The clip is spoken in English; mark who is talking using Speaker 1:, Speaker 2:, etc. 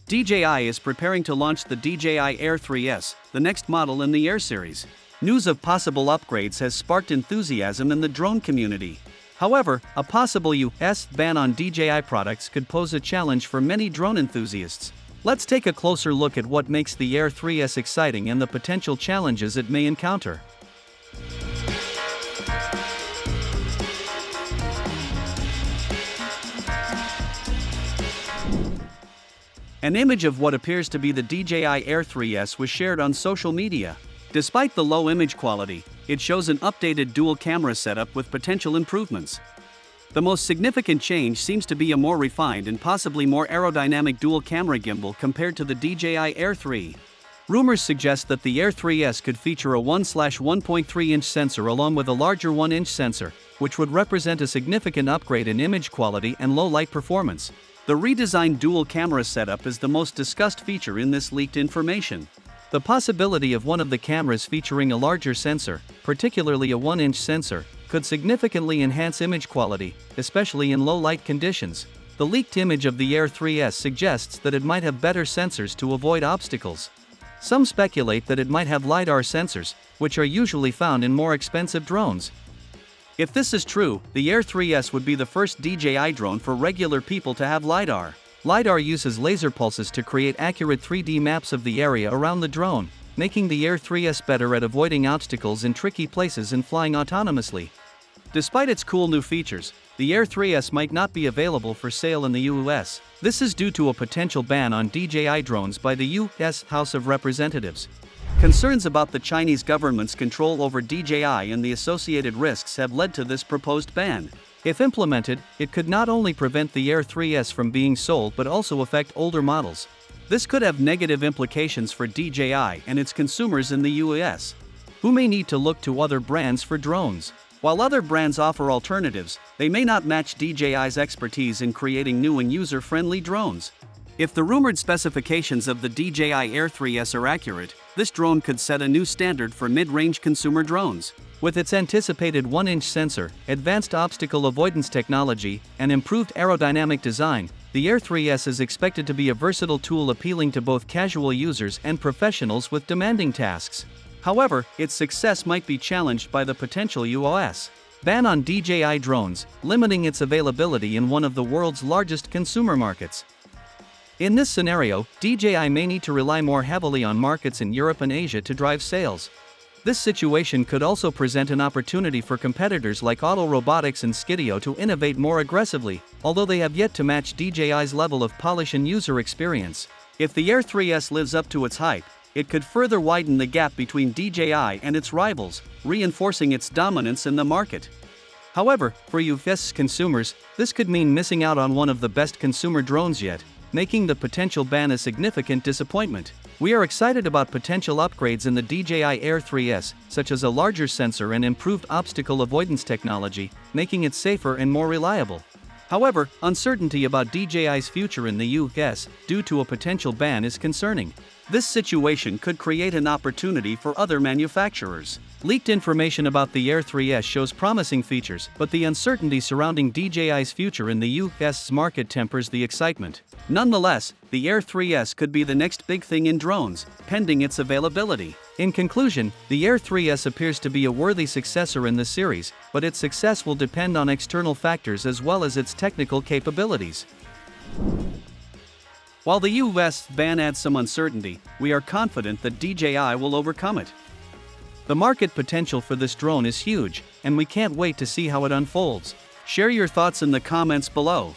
Speaker 1: DJI is preparing to launch the DJI Air 3S, the next model in the Air series. News of possible upgrades has sparked enthusiasm in the drone community. However, a possible US ban on DJI products could pose a challenge for many drone enthusiasts. Let's take a closer look at what makes the Air 3S exciting and the potential challenges it may encounter. An image of what appears to be the DJI Air 3S was shared on social media. Despite the low image quality, it shows an updated dual camera setup with potential improvements. The most significant change seems to be a more refined and possibly more aerodynamic dual camera gimbal compared to the DJI Air 3. Rumors suggest that the Air 3S could feature a 1/1.3-inch sensor along with a larger 1-inch sensor, which would represent a significant upgrade in image quality and low light performance. The redesigned dual camera setup is the most discussed feature in this leaked information. The possibility of one of the cameras featuring a larger sensor, particularly a 1-inch sensor, could significantly enhance image quality, especially in low light conditions. The leaked image of the Air 3S suggests that it might have better sensors to avoid obstacles. Some speculate that it might have LiDAR sensors, which are usually found in more expensive drones. If this is true, the Air 3S would be the first DJI drone for regular people to have LiDAR. LiDAR uses laser pulses to create accurate 3D maps of the area around the drone, making the Air 3S better at avoiding obstacles in tricky places and flying autonomously. Despite its cool new features, the Air 3S might not be available for sale in the US. This is due to a potential ban on DJI drones by the US House of Representatives. Concerns about the Chinese government's control over DJI and the associated risks have led to this proposed ban. If implemented, it could not only prevent the Air 3S from being sold but also affect older models. This could have negative implications for DJI and its consumers in the US, who may need to look to other brands for drones. While other brands offer alternatives, they may not match DJI's expertise in creating new and user-friendly drones. If the rumored specifications of the DJI Air 3S are accurate, this drone could set a new standard for mid-range consumer drones. With its anticipated 1-inch sensor, advanced obstacle avoidance technology, and improved aerodynamic design, the Air 3S is expected to be a versatile tool appealing to both casual users and professionals with demanding tasks. However, its success might be challenged by the potential US ban on DJI drones, limiting its availability in one of the world's largest consumer markets. In this scenario, DJI may need to rely more heavily on markets in Europe and Asia to drive sales. This situation could also present an opportunity for competitors like Auto Robotics and Skidio to innovate more aggressively, although they have yet to match DJI's level of polish and user experience. If the Air 3S lives up to its hype, it could further widen the gap between DJI and its rivals, reinforcing its dominance in the market. However, for US consumers, this could mean missing out on one of the best consumer drones yet, making the potential ban a significant disappointment. We are excited about potential upgrades in the DJI Air 3S, such as a larger sensor and improved obstacle avoidance technology, making it safer and more reliable. However, uncertainty about DJI's future in the US due to a potential ban is concerning. This situation could create an opportunity for other manufacturers. Leaked information about the Air 3S shows promising features, but the uncertainty surrounding DJI's future in the US market tempers the excitement. Nonetheless, the Air 3S could be the next big thing in drones, pending its availability. In conclusion, the Air 3S appears to be a worthy successor in the series, but its success will depend on external factors as well as its technical capabilities. While the US ban adds some uncertainty, we are confident that DJI will overcome it. The market potential for this drone is huge, and we can't wait to see how it unfolds. Share your thoughts in the comments below.